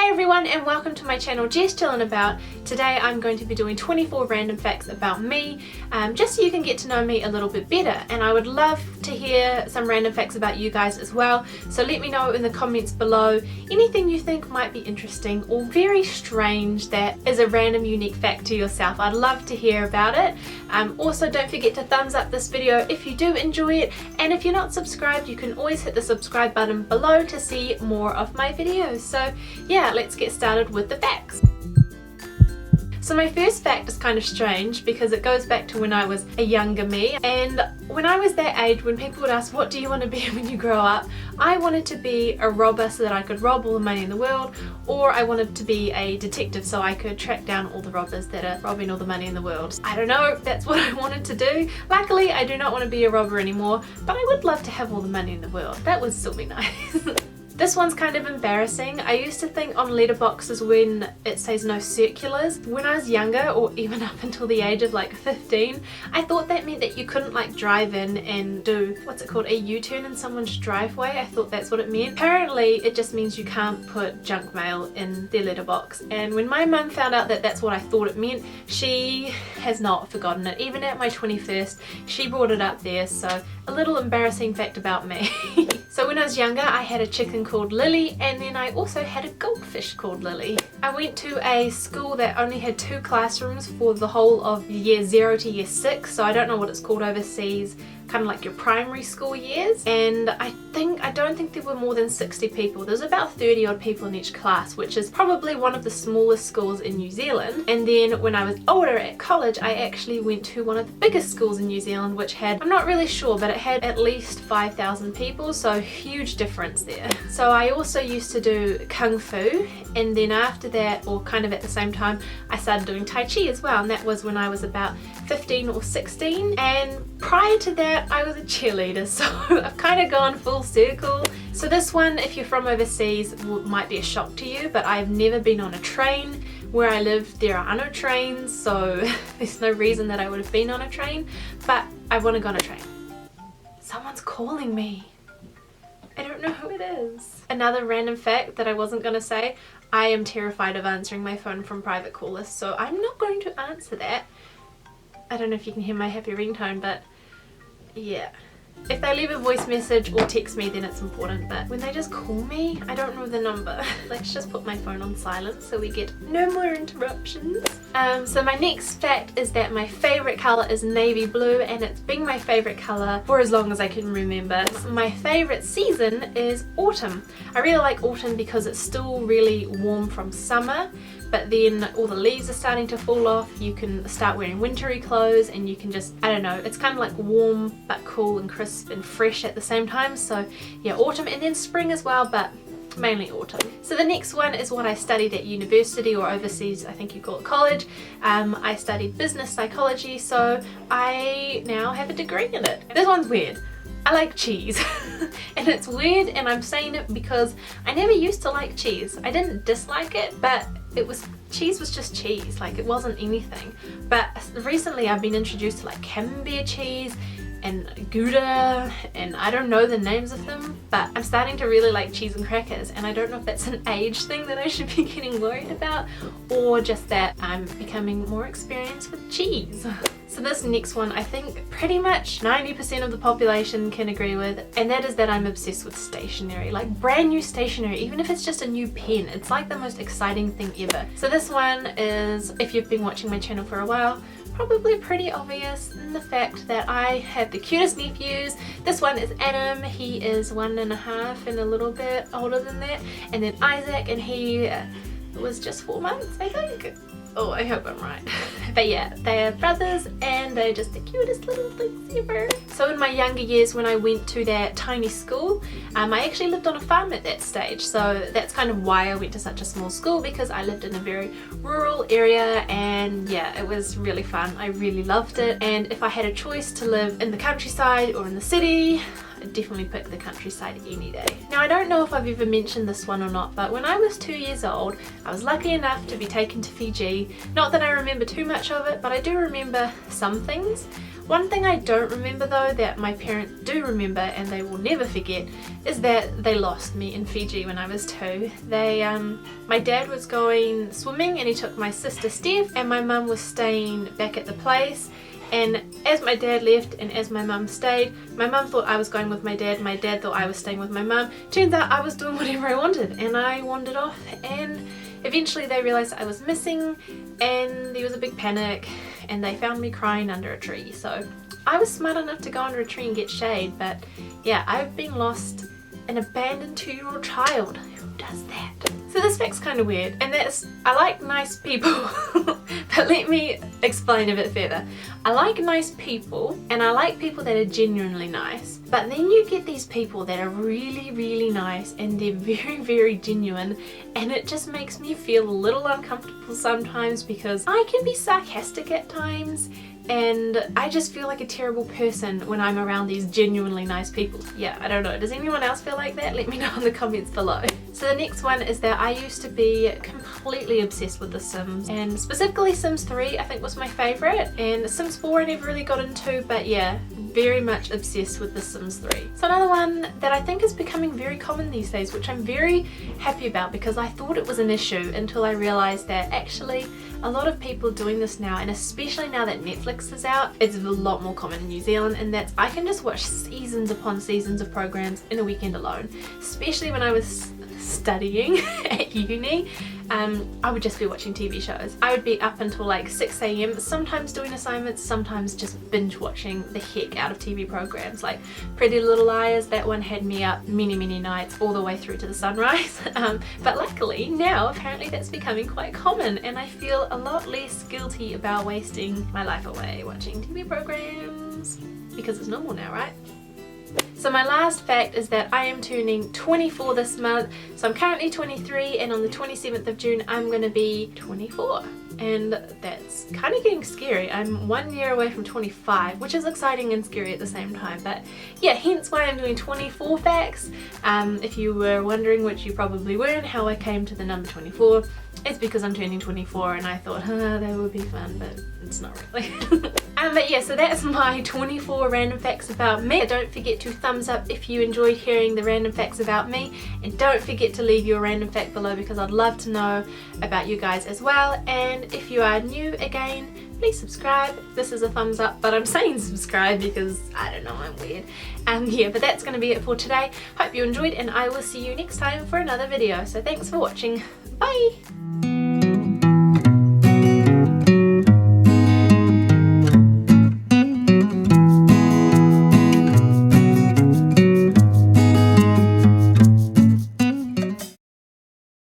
Hi everyone and welcome to my channel JessChillinAbout. Today I'm going to be doing 24 random facts about me, just so you can get to know me a little bit better, and I would love to hear some random facts about you guys as well, so let me know in the comments below anything you think might be interesting or very strange that is a random unique fact to yourself. I'd love to hear about it. Also don't forget to thumbs up this video if you do enjoy it, and if you're not subscribed you can always hit the subscribe button below to see more of my videos. So yeah, let's get started with the facts. So my first fact is kind of strange because it goes back to when I was a younger me, and when I was that age, when people would ask what do you want to be when you grow up, I wanted to be a robber so that I could rob all the money in the world, or I wanted to be a detective so I could track down all the robbers that are robbing all the money in the world. I don't know if that's what I wanted to do. Luckily I do not want to be a robber anymore, but I would love to have all the money in the world. That would still be nice. This one's kind of embarrassing. I used to think on letterboxes when it says no circulars, when I was younger, or even up until the age of like 15, I thought that meant that you couldn't like drive in and do, what's it called, a U-turn in someone's driveway. I thought that's what it meant. Apparently it just means you can't put junk mail in their letterbox, and when my mum found out that that's what I thought it meant, she has not forgotten it. Even at my 21st she brought it up there, so a little embarrassing fact about me. So when I was younger I had a chicken called Lily, and then I also had a goldfish called Lily. I went to a school that only had 2 classrooms for the whole of year 0 to year 6, so I don't know what it's called overseas, kind of like your primary school years, and I don't think there were more than 60 people. There's about 30 odd people in each class, which is probably one of the smallest schools in New Zealand. And then when I was older at college I actually went to one of the biggest schools in New Zealand, which had, I'm not really sure, but it had at least 5,000 people, so huge difference there. So I also used to do Kung Fu, and then after that, or kind of at the same time, I started doing Tai Chi as well, and that was when I was about 15 or 16, and prior to that I was a cheerleader, so I've kind of gone full circle. So this one, if you're from overseas, might be a shock to you, but I've never been on a train. Where I live there are no trains, so there's no reason that I would have been on a train, but I want to go on a train. Someone's calling me. I don't know who it is. Another random fact that I wasn't going to say, I am terrified of answering my phone from private callers, so I'm not going to answer that. I don't know if you can hear my happy ringtone, but yeah. If they leave a voice message or text me then it's important, but when they just call me, I don't know the number. Let's just put my phone on silent so we get no more interruptions. So my next fact is that my favourite colour is navy blue, and it's been my favourite colour for as long as I can remember. My favourite season is autumn. I really like autumn because it's still really warm from summer, but then all the leaves are starting to fall off. You can start wearing wintry clothes and you can just, I don't know, it's kind of like warm but cool and crisp and fresh at the same time. So yeah, autumn, and then spring as well, but mainly autumn. So the next one is what I studied at university, or overseas I think you call it college. I studied business psychology, so I now have a degree in it. This one's weird. I like cheese. And it's weird, and I'm saying it because I never used to like cheese. I didn't dislike it, but cheese was just cheese, like it wasn't anything. But recently I've been introduced to like Camembert cheese and Gouda, and I don't know the names of them, but I'm starting to really like cheese and crackers, and I don't know if that's an age thing that I should be getting worried about, or just that I'm becoming more experienced with cheese. So this next one I think pretty much 90% of the population can agree with, and that is that I'm obsessed with stationery, like brand new stationery. Even if it's just a new pen, it's like the most exciting thing ever. So this one is, if you've been watching my channel for a while, probably pretty obvious in the fact that I have the cutest nephews. This one is Adam, he is 1.5 and a little bit older than that, and then Isaac, and he was just 4 months I think. Oh, I hope I'm right. But yeah, they are brothers and they're just the cutest little things ever. So in my younger years when I went to that tiny school, I actually lived on a farm at that stage. So that's kind of why I went to such a small school, because I lived in a very rural area, and yeah, it was really fun. I really loved it, and if I had a choice to live in the countryside or in the city, I'd definitely pick the countryside any day. Now I don't know if I've ever mentioned this one or not, but when I was 2 years old I was lucky enough to be taken to Fiji. Not that I remember too much of it, but I do remember some things. One thing I don't remember though that my parents do remember and they will never forget is that they lost me in Fiji when I was 2. My dad was going swimming and he took my sister Steph, and my mum was staying back at the place. And as my dad left and as my mum stayed, my mum thought I was going with my dad thought I was staying with my mum. Turns out I was doing whatever I wanted and I wandered off, and eventually they realised I was missing and there was a big panic and they found me crying under a tree. So I was smart enough to go under a tree and get shade, but yeah, I've been lost, an abandoned 2-year-old child. Who does that? So this fact's kind of weird, and that's, I like nice people. But let me explain a bit further. I like nice people, and I like people that are genuinely nice. But then you get these people that are really, really nice, and they're very, very genuine, and it just makes me feel a little uncomfortable sometimes because I can be sarcastic at times, and I just feel like a terrible person when I'm around these genuinely nice people. Yeah, I don't know. Does anyone else feel like that? Let me know in the comments below. So the next one is that I used to be completely obsessed with The Sims, and specifically Sims 3 I think was my favourite, and Sims 4 I never really got into, but yeah, very much obsessed with The Sims 3. So another one that I think is becoming very common these days, which I'm very happy about because I thought it was an issue until I realised that actually a lot of people doing this now, and especially now that Netflix is out, it's a lot more common in New Zealand, and that's I can just watch seasons upon seasons of programs in a weekend alone. Especially when I was studying at uni, I would just be watching TV shows. I would be up until like 6 AM, sometimes doing assignments, sometimes just binge watching the heck out of TV programs like Pretty Little Liars. That one had me up many nights all the way through to the sunrise. But luckily now apparently that's becoming quite common, and I feel a lot less guilty about wasting my life away watching TV programs because it's normal now, right? So my last fact is that I am turning 24 this month. So I'm currently 23, and on the 27th of June I'm going to be 24. And that's kind of getting scary. I'm 1 year away from 25, which is exciting and scary at the same time. But yeah, hence why I'm doing 24 facts. If you were wondering, which you probably weren't, how I came to the number 24, it's because I'm turning 24 and I thought, that would be fun, but it's not really. But yeah, so that's my 24 random facts about me. Don't forget to thumbs up if you enjoyed hearing the random facts about me, and don't forget to leave your random fact below because I'd love to know about you guys as well. And if you are new again, please subscribe. This is a thumbs up, but I'm saying subscribe because I don't know, I'm weird. Yeah, but that's going to be it for today. Hope you enjoyed, and I will see you next time for another video. So thanks for watching. Bye!